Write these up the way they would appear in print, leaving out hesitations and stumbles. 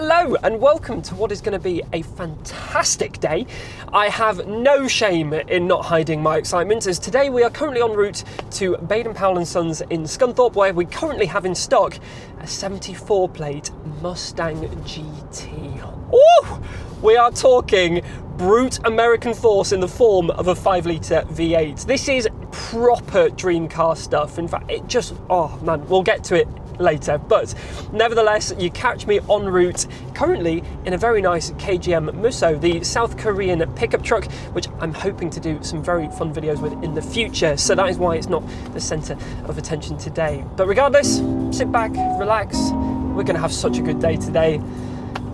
Hello and welcome to what is going to be a fantastic day. I have no shame in not hiding my excitement, as today we are currently en route to Baden-Powell & Sons in Scunthorpe, where we currently have in stock a 74 plate Mustang GT. Ooh! We are talking brute American force in the form of a 5-litre V8. This is proper dream car stuff. In fact, it just, oh man, we'll get to it later, but nevertheless, you catch me en route currently in a very nice KGM Musso, the South Korean pickup truck, which I'm hoping to do some very fun videos with in the future, so that is why it's not the centre of attention today. But regardless, sit back, relax, we're going to have such a good day today.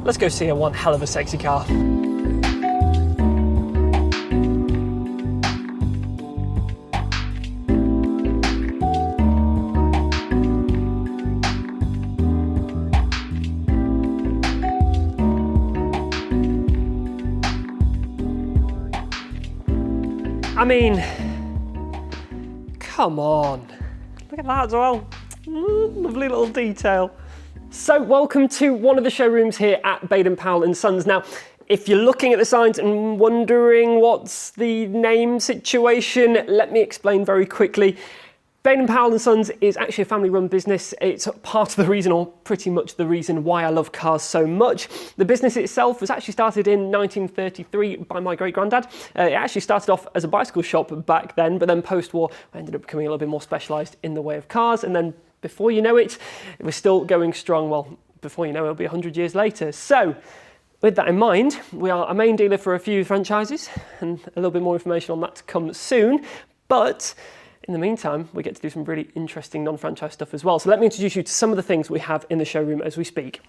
Let's go see one hell of a sexy car. I mean, come on, look at that as well. Lovely little detail. So welcome to one of the showrooms here at Baden-Powell & Sons. Now, if you're looking at the signs and wondering what's the name situation, let me explain very quickly. Baden-Powell & Sons is actually a family-run business. It's part of the reason, or pretty much the reason, why I love cars so much. The business itself was actually started in 1933 by my great-granddad. It actually started off as a bicycle shop back then, but then post-war I ended up becoming a little bit more specialised in the way of cars, and then before you know it, it was still going strong. Well, before you know it, it'll be 100 years later. So, with that in mind, we are a main dealer for a few franchises, and a little bit more information on that to come soon, but in the meantime, we get to do some really interesting non-franchise stuff as well. So let me introduce you to some of the things we have in the showroom as we speak.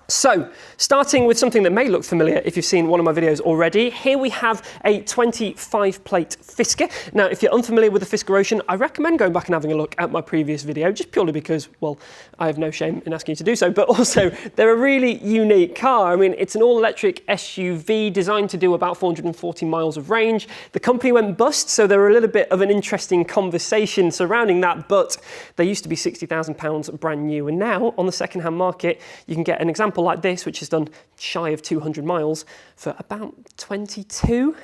So, starting with something that may look familiar if you've seen one of my videos already, here we have a 25 plate Fisker. Now, if you're unfamiliar with the Fisker Ocean, I recommend going back and having a look at my previous video, just purely because, well, I have no shame in asking you to do so, but also they're a really unique car. I mean, it's an all-electric SUV designed to do about 440 miles of range. The company went bust, so there were a little bit of an interesting conversation surrounding that, but they used to be £60,000 brand new, and now on the second-hand market, you can get an example like this, which has done shy of 200 miles for about 22.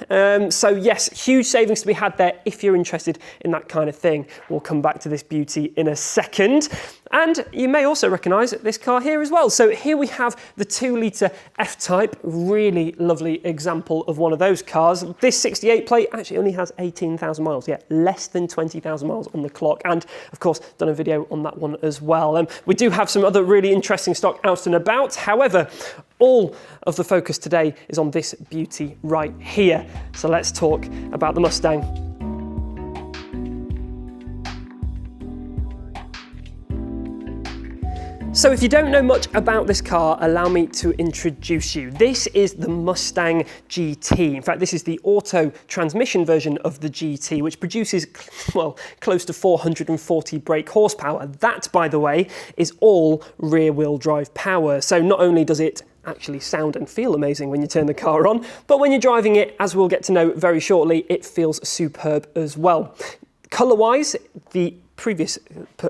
So yes, huge savings to be had there if you're interested in that kind of thing. We'll come back to this beauty in a second. And you may also recognise this car here as well. So here we have the 2-litre F-Type, really lovely example of one of those cars. This 68 plate actually only has 18,000 miles, yeah, less than 20,000 miles on the clock. And of course, done a video on that one as well. We do have some other really interesting stock out and about. However, all of the focus today is on this beauty right here. So let's talk about the Mustang. So if you don't know much about this car, allow me to introduce you. This is the Mustang GT. In fact, this is the auto transmission version of the GT, which produces, well, close to 440 brake horsepower. That, by the way, is all rear-wheel drive power. So not only does it actually sound and feel amazing when you turn the car on, but when you're driving it, as we'll get to know very shortly, it feels superb as well. Colour-wise, the previous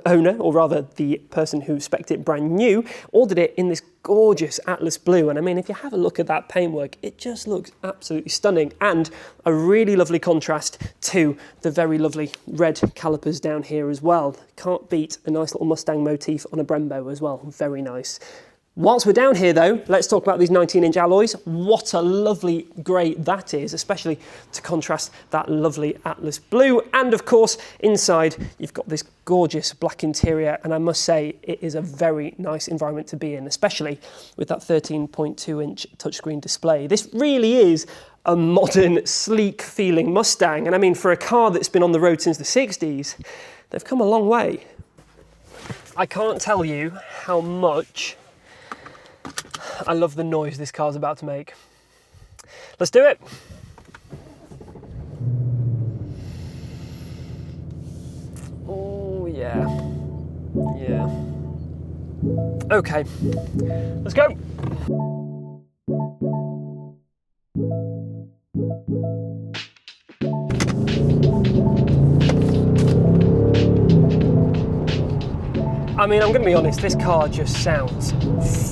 owner, or rather the person who spec'd it brand new, ordered it in this gorgeous Atlas blue. And I mean, if you have a look at that paintwork, it just looks absolutely stunning, and a really lovely contrast to the very lovely red calipers down here as well. Can't beat a nice little Mustang motif on a Brembo as well. Very nice. Whilst we're down here though, let's talk about these 19-inch alloys. What a lovely grey that is, especially to contrast that lovely Atlas blue. And of course, inside, you've got this gorgeous black interior, and I must say, it is a very nice environment to be in, especially with that 13.2-inch touchscreen display. This really is a modern, sleek-feeling Mustang. And I mean, for a car that's been on the road since the 60s, they've come a long way. I can't tell you how much I love the noise this car's about to make. Let's do it. Oh yeah, yeah. Okay, let's go. I mean, I'm going to be honest, this car just sounds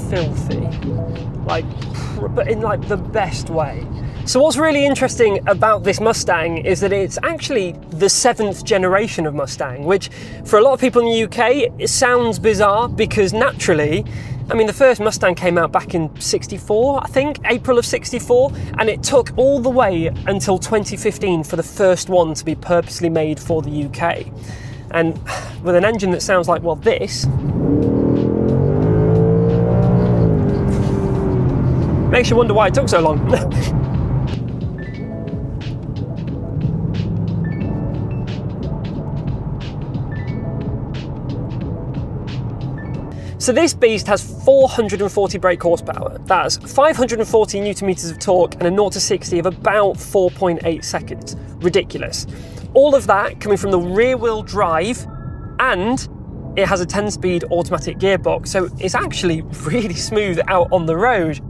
filthy, like, but in like the best way. So what's really interesting about this Mustang is that it's actually the 7th generation of Mustang, which for a lot of people in the UK, it sounds bizarre because naturally, I mean, the first Mustang came out back in 64, I think, April of 64, and it took all the way until 2015 for the first one to be purposely made for the UK. And with an engine that sounds like, well, this, makes you wonder why it took so long. So this beast has 440 brake horsepower, that's 540 newton meters of torque and a 0 to 60 of about 4.8 seconds. Ridiculous. All of that coming from the rear wheel drive, and it has a 10-speed automatic gearbox, so it's actually really smooth out on the road.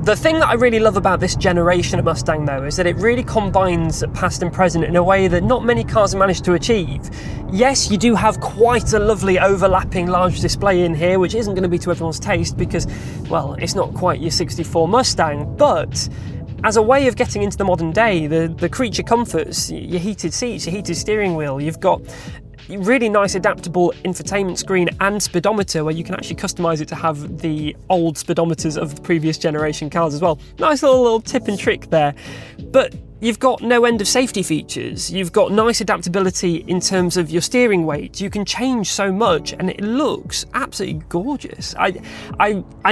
The thing that I really love about this generation of Mustang though is that it really combines past and present in a way that not many cars have managed to achieve. Yes, you do have quite a lovely overlapping large display in here, which isn't going to be to everyone's taste because, well, it's not quite your 64 Mustang, but as a way of getting into the modern day, the creature comforts, your heated seats, your heated steering wheel, you've got really nice adaptable infotainment screen and speedometer where you can actually customize it to have the old speedometers of the previous generation cars as well. Nice little tip and trick there. But you've got no end of safety features. You've got nice adaptability in terms of your steering weight. You can change so much and it looks absolutely gorgeous. I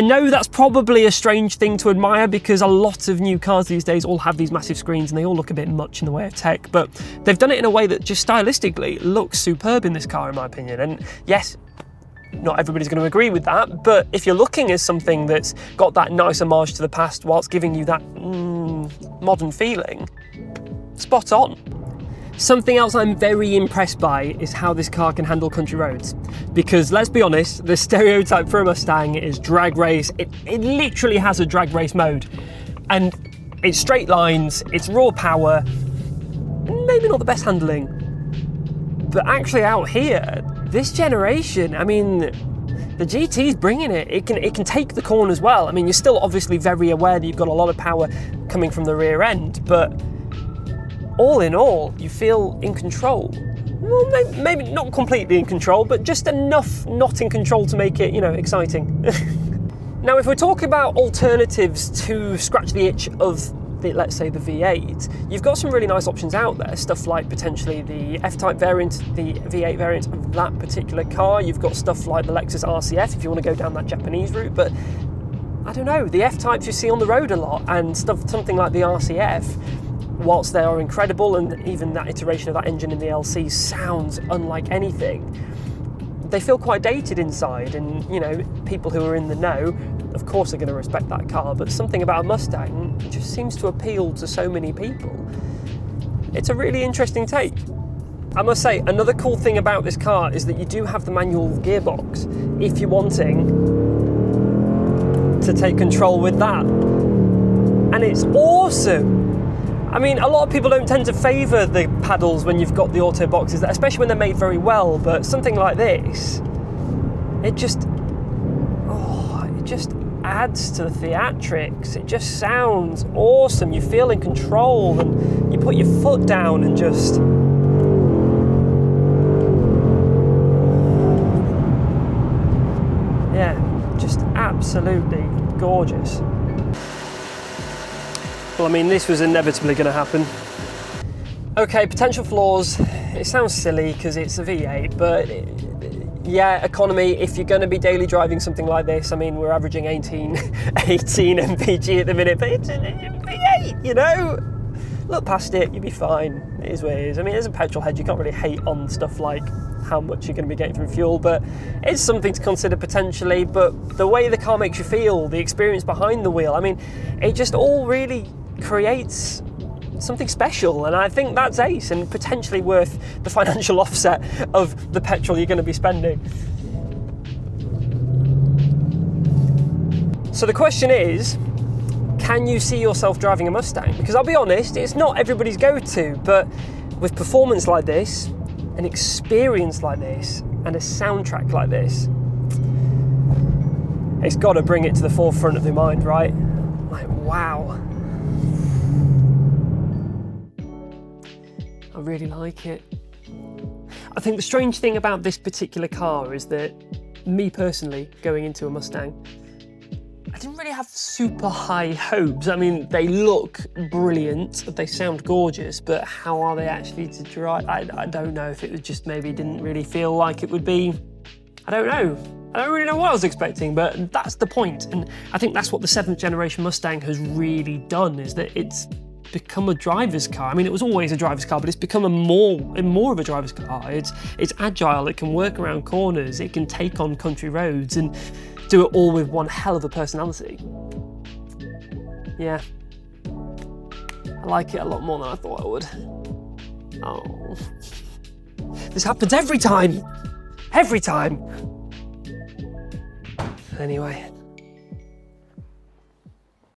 know that's probably a strange thing to admire because a lot of new cars these days all have these massive screens and they all look a bit much in the way of tech, but they've done it in a way that just stylistically looks superb in this car in my opinion. And yes, not everybody's going to agree with that, but if you're looking at something that's got that nice homage to the past whilst giving you that modern feeling, spot on. Something else I'm very impressed by is how this car can handle country roads. Because let's be honest, the stereotype for a Mustang is drag race. It literally has a drag race mode. And it's straight lines, it's raw power, maybe not the best handling. But actually out here, this generation, I mean, the GT's bringing it. It can take the corners well. I mean, you're still obviously very aware that you've got a lot of power coming from the rear end, but all in all, you feel in control. Well, maybe not completely in control, but just enough not in control to make it, you know, exciting. Now, if we're talking about alternatives to scratch the itch of let's say the V8, you've got some really nice options out there, stuff like potentially the F-Type variant, the V8 variant of that particular car. You've got stuff like the Lexus RCF if you want to go down that Japanese route, but I don't know, the F-Types you see on the road a lot, and something like the RCF, whilst they are incredible, and even that iteration of that engine in the LC sounds unlike anything, they feel quite dated inside, and you know, people who are in the know of course are going to respect that car, but something about a Mustang just seems to appeal to so many people. It's a really interesting take. I must say, another cool thing about this car is that you do have the manual gearbox if you're wanting to take control with that. And it's awesome. I mean, a lot of people don't tend to favour the paddles when you've got the auto boxes, especially when they're made very well, but something like this, it just adds to the theatrics. It just sounds awesome. You feel in control and you put your foot down and just... yeah, just absolutely gorgeous. Well, I mean, this was inevitably going to happen. Okay, potential flaws. It sounds silly because it's a V8, but yeah, economy, if you're going to be daily driving something like this, I mean, we're averaging 18 mpg at the minute, but it's a V8, you know? Look past it, you'll be fine. It is what it is. I mean, as a petrol head, you can't really hate on stuff like how much you're going to be getting from fuel, but it's something to consider potentially. But the way the car makes you feel, the experience behind the wheel, I mean, it just all really creates something special, and I think that's ace and potentially worth the financial offset of the petrol you're going to be spending. So the question is, can you see yourself driving a Mustang? Because I'll be honest, it's not everybody's go-to, but with performance like this, an experience like this and a soundtrack like this, it's got to bring it to the forefront of the mind, right? Like, wow. I really like it. I think the strange thing about this particular car is that, me personally, going into a Mustang, I didn't really have super high hopes. I mean, they look brilliant, they sound gorgeous, but how are they actually to drive? I don't know if it was just maybe didn't really feel like it would be, I don't know. I don't really know what I was expecting, but that's the point. And I think that's what the 7th generation Mustang has really done, is that it's become a driver's car. I mean, it was always a driver's car, but it's become more of a driver's car. It's agile, it can work around corners, it can take on country roads and do it all with one hell of a personality. Yeah, I like it a lot more than I thought I would. Oh, this happens every time. Every time. Anyway.